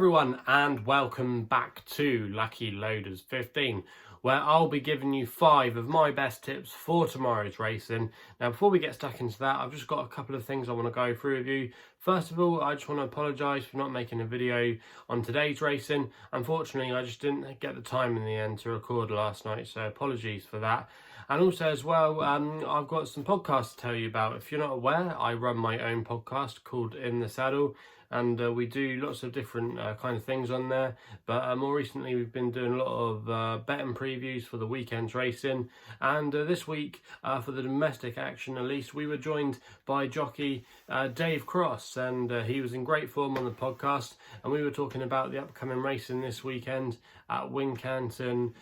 everyone, and welcome back to Lucky Loaders 15, where I'll be giving you 5 of my best tips for tomorrow's racing. Now, before we get stuck into that, I've just got a couple of things I want to go through with you. First of all, I just want to apologise for not making a video on today's racing. Unfortunately, I just didn't get the time in the end to record last night, so apologies for that. And also as well, I've got some podcasts to tell you about. If you're not aware, I run my own podcast called In the Saddle, and we do lots of different kind of things on there. But more recently, we've been doing a lot of betting previews for the weekend's racing. And this week, for the domestic action at least, we were joined by jockey Dave Crosse, and he was in great form on the podcast. And we were talking about the upcoming racing this weekend at Wincanton,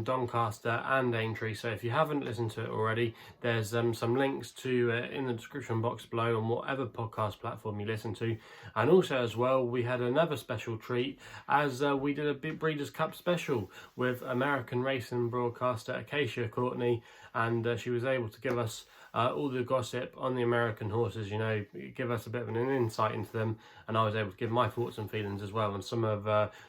Doncaster and Aintree. So if you haven't listened to it already, there's some links to in the description box below on whatever podcast platform you listen to. And also as well, we had another special treat as we did a big Breeders' Cup special with American racing broadcaster Acacia, Courtney, and she was able to give us all the gossip on the American horses, you know, give us a bit of an insight into them, and I was able to give my thoughts and feelings as well on some of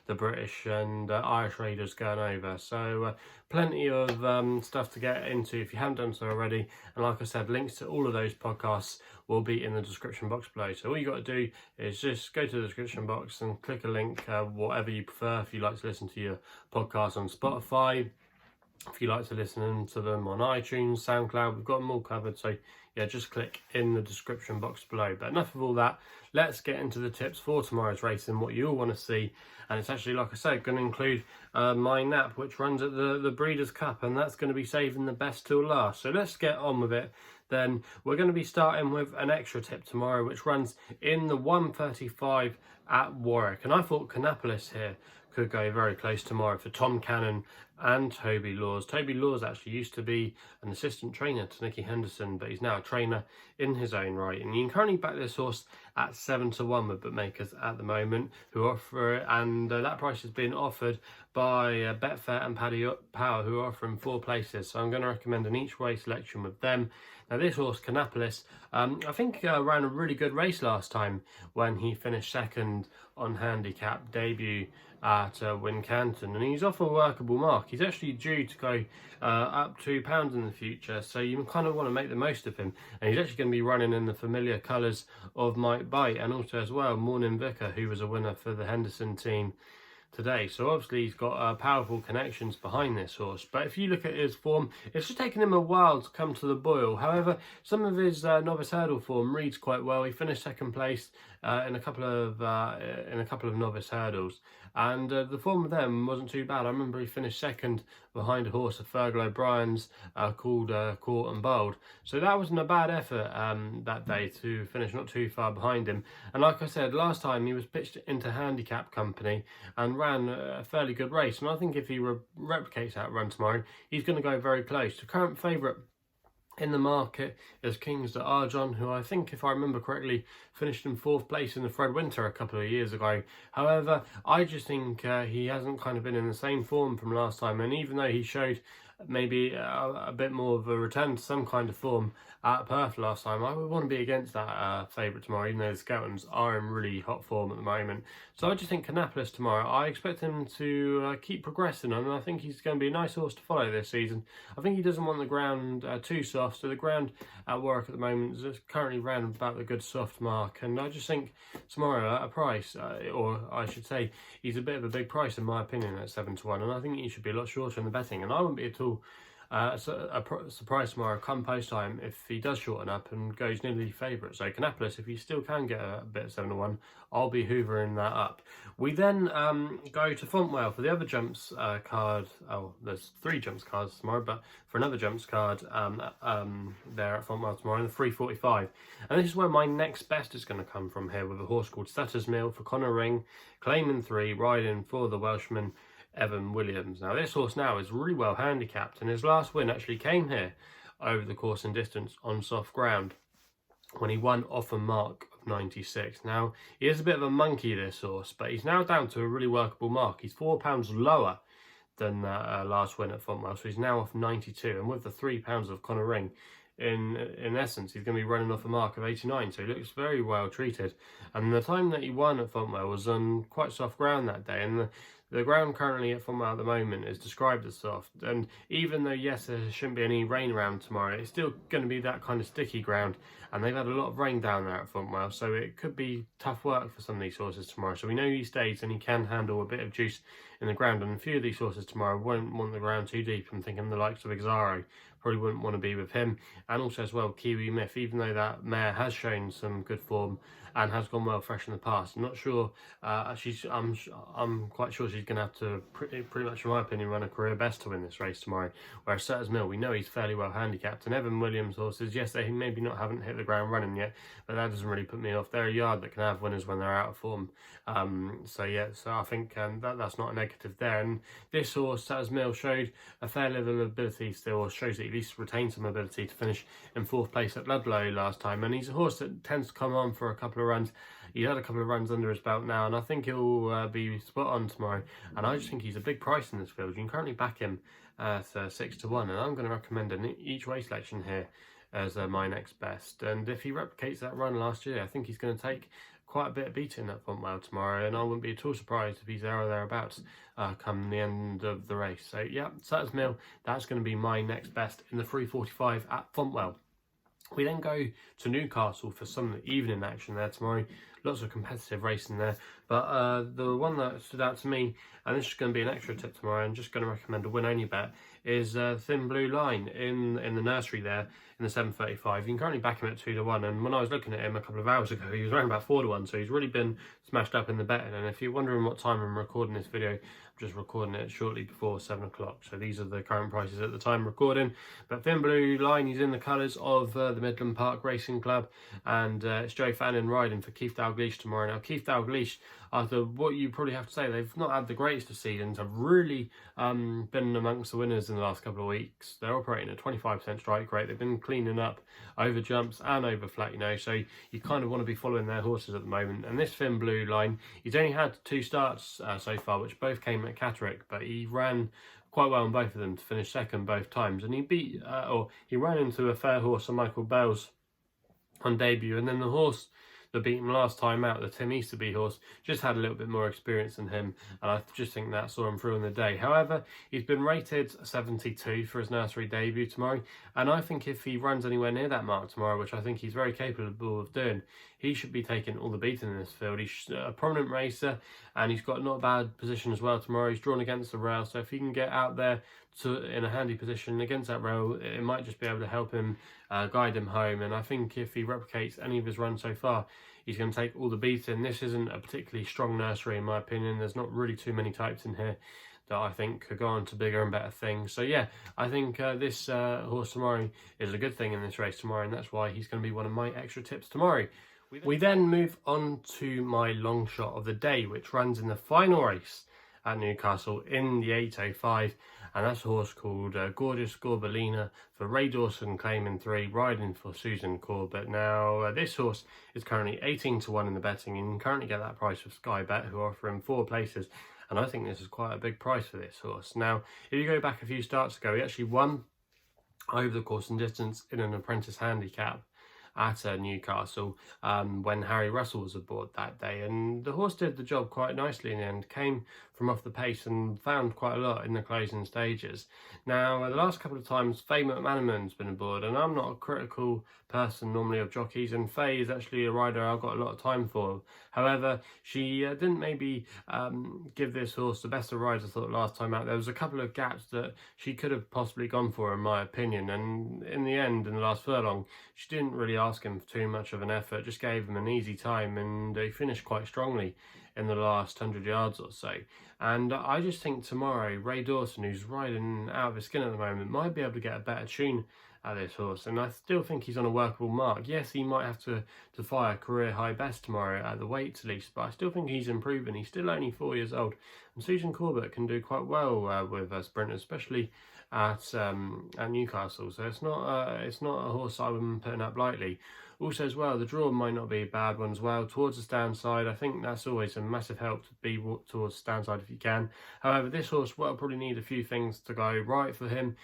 the British and Irish raiders going over. So plenty of stuff to get into if you haven't done so already, and like I said, links to all of those podcasts will be in the description box below. So all you got to do is just go to the description box and click a link, whatever you prefer. If you like to listen to your podcast on Spotify, if you like to listen to them on iTunes, Soundcloud, we've got them all covered. So yeah, just click in the description box below. But enough of all that, let's get into the tips for tomorrow's racing, what you all want to see. And it's actually, like I said, going to include my nap, which runs at the Breeders' Cup, and that's going to be saving the best till last. So let's get on with it. Then we're going to be starting with an extra tip tomorrow, which runs in the 1:35 at Warwick. And I thought Kannapolis here could go very close tomorrow for Tom Cannon and Toby Laws. Toby Laws actually used to be an assistant trainer to Nicky Henderson, but he's now a trainer in his own right. And you can currently back this horse at 7-1 with bookmakers at the moment, who offer it, and that price has been offered by Betfair and Paddy Power, who are offering 4 places. So I'm going to recommend an each way selection with them. Now this horse, Kannapolis, I think ran a really good race last time when he finished second on handicap debut at Wincanton, and he's off a workable mark. He's actually due to go up £2 in the future, so you kind of want to make the most of him. And he's actually going to be running in the familiar colours of Mike Bite, and also as well Morning Vicar, who was a winner for the Henderson team today. So obviously he's got powerful connections behind this horse. But if you look at his form, it's just taken him a while to come to the boil. However, some of his novice hurdle form reads quite well. He finished second place in a couple of novice hurdles, and the form of them wasn't too bad. I remember he finished second behind a horse of Fergal O'Brien's called Court and Bold. So that wasn't a bad effort that day to finish not too far behind him. And like I said, last time he was pitched into handicap company and ran a fairly good race. And I think if he replicates that run tomorrow, he's going to go very close. The current favourite in the market is King's de Arjon, who I think, if I remember correctly, finished in 4th place in the Fred Winter a couple of years ago. However, I just think he hasn't kind of been in the same form from last time, and even though he showed maybe a bit more of a return to some kind of form at Perth last time, I would want to be against that favourite tomorrow, even though the Skeltons are in really hot form at the moment. So I just think Kannapolis tomorrow, I expect him to keep progressing, and I think he's going to be a nice horse to follow this season. I think he doesn't want the ground too soft, so the ground at Warwick at the moment is currently around about the good soft mark, and I just think tomorrow at a price, or I should say, he's a bit of a big price in my opinion at 7-1, and I think he should be a lot shorter in the betting, and I wouldn't be at all surprise tomorrow come post time if he does shorten up and goes nearly favourite. So Kannapolis, if you still can get a bit of 7-1, I'll be hoovering that up. We then go to Fontwell for the other jumps card. Oh, there's 3 jumps cards tomorrow, but for another jumps card there at Fontwell tomorrow in the 3:45. And this is where my next best is going to come from here, with a horse called Sutter's Mill for Connor Ring, claiming 3, riding for the Welshman Evan Williams. Now this horse now is really well handicapped, and his last win actually came here over the course and distance on soft ground when he won off a mark of 96. Now he is a bit of a monkey, this horse, but he's now down to a really workable mark. He's £4 lower than last win at Fontwell, so he's now off 92, and with the £3 of Connor Ring, in essence, he's going to be running off a mark of 89, so he looks very well treated. And the time that he won at Fontwell was on quite soft ground that day, and the ground currently at Fontwell at the moment is described as soft. And even though, yes, there shouldn't be any rain around tomorrow, it's still going to be that kind of sticky ground, and they've had a lot of rain down there at Fontwell, so it could be tough work for some of these horses tomorrow. So we know he stays and he can handle a bit of juice in the ground, and a few of these horses tomorrow won't want the ground too deep. I'm thinking the likes of Exaro probably wouldn't want to be with him, and also as well Kiwi Myth, even though that mare has shown some good form and has gone well fresh in the past. I'm not sure, I'm quite sure she's going to have to pretty much, in my opinion, run a career best to win this race tomorrow. Whereas Sutter's Mill, we know he's fairly well handicapped, and Evan Williams horses, yes, they maybe haven't hit the ground running yet, but that doesn't really put me off. They're a yard that can have winners when they're out of form. So I think that's not a negative there. And this horse, Sutter's Mill, showed a fair level of ability still, or shows that he at least retained some ability to finish in 4th place at Ludlow last time. And he's a horse that tends to come on for a couple of runs. He's had a couple of runs under his belt now, and I think he'll be spot on tomorrow. And I just think he's a big price in this field. You can currently back him at 6 to 1, and I'm going to recommend an each way selection here as my next best. And if he replicates that run last year, I think he's going to take quite a bit of beating at Fontwell tomorrow, and I wouldn't be at all surprised if he's there or thereabouts come the end of the race. So yeah, Sutter's Mill, that's going to be my next best in the 3:45 at Fontwell. We then go to Newcastle for some evening action there tomorrow. Lots of competitive racing there, but the one that stood out to me, and this is going to be an extra tip tomorrow, I'm just going to recommend a win-only bet, is Thin Blue Line in the nursery there in the 7:35. You can currently back him at 2 to 1, and when I was looking at him a couple of hours ago, he was around about 4 to 1, so he's really been smashed up in the betting. And if you're wondering what time I'm recording this video, I'm just recording it shortly before 7 o'clock, so these are the current prices at the time recording. But Thin Blue Line, he's in the colours of the Midland Park Racing Club, and it's Joe Fannin riding for Keith Dalglish tomorrow. Now, Keith Dalglish, after what you probably have to say, they've not had the greatest of seasons, have really been amongst the winners in the last couple of weeks. They're operating at 25% strike rate. They've been cleaning up over jumps and over flat, so you kind of want to be following their horses at the moment. And this Thin Blue Line, he's only had 2 starts so far, which both came at Catterick, but he ran quite well in both of them to finish second both times, and he ran into a fair horse on Michael Bell's on debut, and then the horse that beat him last time out, the Tim Easterby horse, just had a little bit more experience than him, and I just think that saw him through on the day. However, he's been rated 72 for his nursery debut tomorrow, and I think if he runs anywhere near that mark tomorrow, which I think he's very capable of doing, he should be taking all the beating in this field. He's a prominent racer, and he's got not a bad position as well tomorrow. He's drawn against the rail, so if he can get out there in a handy position against that rail, it might just be able to help him guide him home. And I think if he replicates any of his runs so far, he's going to take all the beating. This isn't a particularly strong nursery in my opinion. There's not really too many types in here that I think could go on to bigger and better things. So yeah, I think this horse tomorrow is a good thing in this race tomorrow, and that's why he's going to be one of my extra tips tomorrow. We then move on to my long shot of the day, which runs in the final race at Newcastle in the 8:05, and that's a horse called Gorgeous Gorbelina for Ray Dawson, claiming 3, riding for Susan Corbett. Now, this horse is currently 18 to 1 in the betting, and you can currently get that price with Skybet, who offer him 4 places, and I think this is quite a big price for this horse. Now, if you go back a few starts ago, he actually won over the course and distance in an apprentice handicap at Newcastle when Harry Russell was aboard that day, and the horse did the job quite nicely in the end, came from off the pace and found quite a lot in the closing stages. Now, the last couple of times Faye McManaman's been aboard, and I'm not a critical person normally of jockeys, and Faye is actually a rider I've got a lot of time for. However, she didn't maybe give this horse the best of rides, I thought, last time out. There was a couple of gaps that she could have possibly gone for, in my opinion, and in the end, in the last furlong, she didn't really ask him for too much of an effort, just gave him an easy time, and he finished quite strongly in the last 100 yards or so. And I just think tomorrow, Ray Dawson, who's riding out of his skin at the moment, might be able to get a better tune at this horse, and I still think he's on a workable mark. Yes, he might have to fire career high best tomorrow at the weights at least, but I still think he's improving. He's still only 4 years old, and Susan Corbett can do quite well with sprinters, especially at Newcastle. So it's not a horse I would be putting up lightly. Also as well, the draw might not be a bad one as well. Towards the stand side, I think that's always a massive help to be towards the stand side if you can. However, this horse will probably need a few things to go right for him.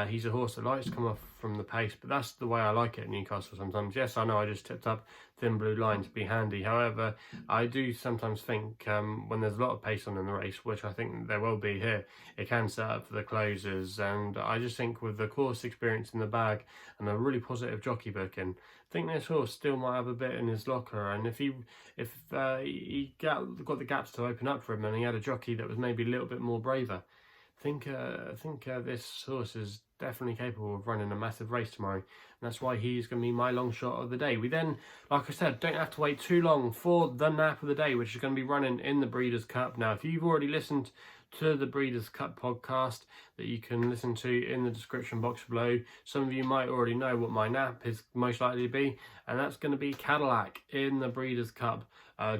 He's a horse that likes to come off from the pace, but that's the way I like it at Newcastle sometimes. Yes, I know I just tipped up Thin Blue Line to be handy. However, I do sometimes think when there's a lot of pace on in the race, which I think there will be here, it can set up for the closers. And I just think with the course experience in the bag and a really positive jockey booking, I think this horse still might have a bit in his locker. And if he got the gaps to open up for him and he had a jockey that was maybe a little bit more braver, I think this horse is definitely capable of running a massive race tomorrow, and that's why he's going to be my long shot of the day. We then, like I said, don't have to wait too long for the nap of the day, which is going to be running in the Breeders' Cup. Now, if you've already listened to the Breeders' Cup podcast that you can listen to in the description box below, some of you might already know what my nap is most likely to be, and that's going to be Cadillac in the Breeders' Cup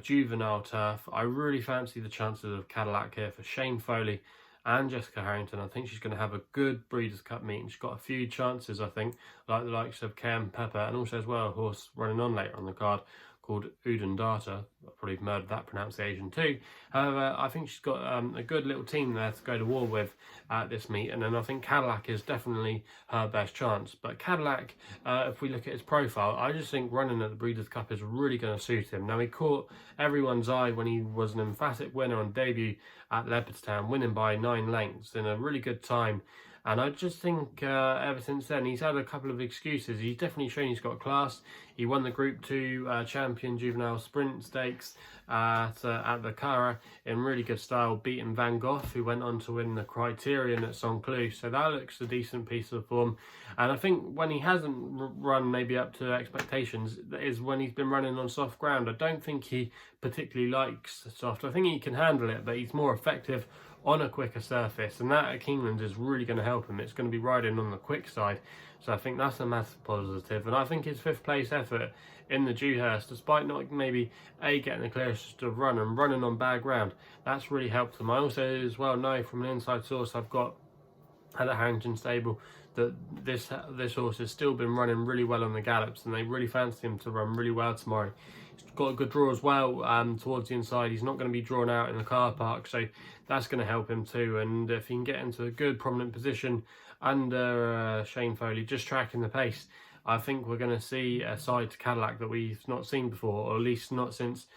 juvenile turf. I really fancy the chances of Cadillac here for Shane Foley and Jessica Harrington. I think she's going to have a good Breeders' Cup meeting. She's got a few chances, I think, like the likes of Cam Pepper, and also as well a horse running on later on the card called Uden Data. I probably murdered that pronunciation too. However, I think she's got a good little team there to go to war with at this meet, and then I think Cadillac is definitely her best chance. But Cadillac, if we look at his profile, I just think running at the Breeders' Cup is really going to suit him. Now, he caught everyone's eye when he was an emphatic winner on debut at Leopardstown, winning by 9 lengths in a really good time. And I just think ever since then, he's had a couple of excuses. He's definitely shown he's got class. He won the Group 2 Champion Juvenile Sprint Stakes at the Cara in really good style, beating Van Gogh, who went on to win the Criterion at Saint-Cloud. So that looks a decent piece of form. And I think when he hasn't run maybe up to expectations is when he's been running on soft ground. I don't think he particularly likes soft. I think he can handle it, but he's more effective on a quicker surface, and that at Keeneland is really going to help him. It's going to be riding on the quick side, so I think that's a massive positive. And I think his 5th place effort in the Dewhurst, despite not maybe getting the clearest of run and running on bad ground, that's really helped him. I also as well know from an inside source I've got at the Harrington stable that this horse has still been running really well on the gallops, and they really fancy him to run really well tomorrow. He's got a good draw as well towards the inside. He's not going to be drawn out in the car park, so that's going to help him too. And if he can get into a good prominent position under Shane Foley, just tracking the pace, I think we're going to see a side to Cadillac that we've not seen before, or at least not since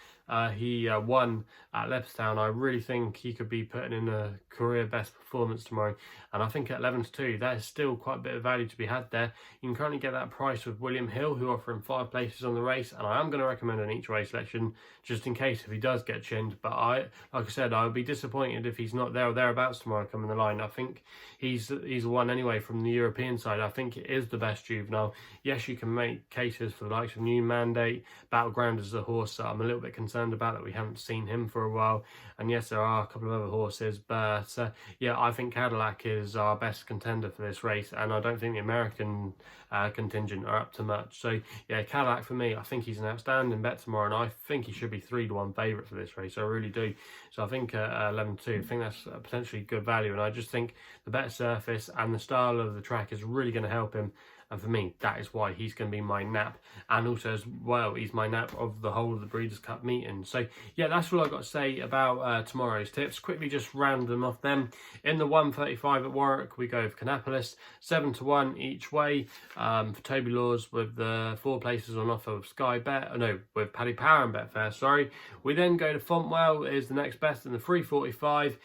he won at Leopardstown. I really think he could be putting in a career best performance tomorrow, and I think at 11-2 that is still quite a bit of value to be had there. You can currently get that price with William Hill, who offer him 5 places on the race, and I am going to recommend an each way selection just in case if he does get chinned. But like I said, I would be disappointed if he's not there or thereabouts tomorrow coming the line. I think he's the one anyway from the European side. I think it is the best juvenile. Yes, you can make cases for the likes of New Mandate. Battleground is a horse that I'm a little bit concerned about, that we haven't seen him for a while, and yes, there are a couple of other horses, but yeah, I think Cadillac is our best contender for this race, and I don't think the American contingent are up to much. So yeah, Cadillac for me, I think he's an outstanding bet tomorrow, and I think he should be 3-1 favourite for this race. I really do. So I think 11-2, I think that's potentially good value, and I just think the better surface and the style of the track is really going to help him. And for me, that is why he's going to be my nap. And also as well, he's my nap of the whole of the Breeders' Cup meeting. So yeah, that's all I've got to say about tomorrow's tips. Quickly just round them off them. In the 135 at Warwick, we go with Kannapolis, 7-1 each way for Toby Laws, with the 4 places on offer with Skybet. With Paddy Power and Betfair, sorry. We then go to Fontwell, is the next best in the 345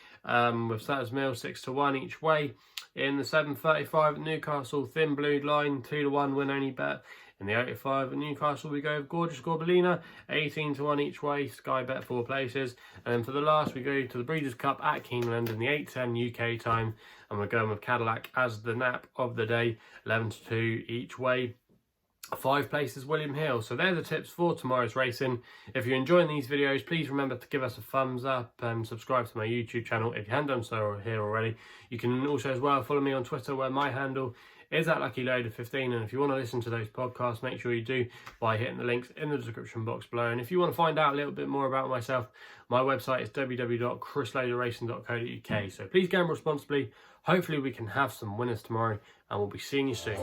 with Sutter's Mill, 6-1 each way. In the 735 at Newcastle, Thin Blue Line, 2-1 win only bet. In the 85 at Newcastle, we go with Gorgeous Goblin, 18-1 each way, Skybet 4 places. And then for the last, we go to the Breeders' Cup at Keeneland in the 8:10 UK time, and we're going with Cadillac as the nap of the day, 11-2 each way. 5 places William Hill. So they're the tips for tomorrow's racing. If you're enjoying these videos, please remember to give us a thumbs up and subscribe to my YouTube channel if you haven't done so here already. You can also as well follow me on Twitter, where my handle is at LuckyLoader15, and if you want to listen to those podcasts, make sure you do by hitting the links in the description box below. And if you want to find out a little bit more about myself, my website is www.chrisloaderracing.co.uk. So please gamble responsibly. Hopefully we can have some winners tomorrow, and we'll be seeing you soon.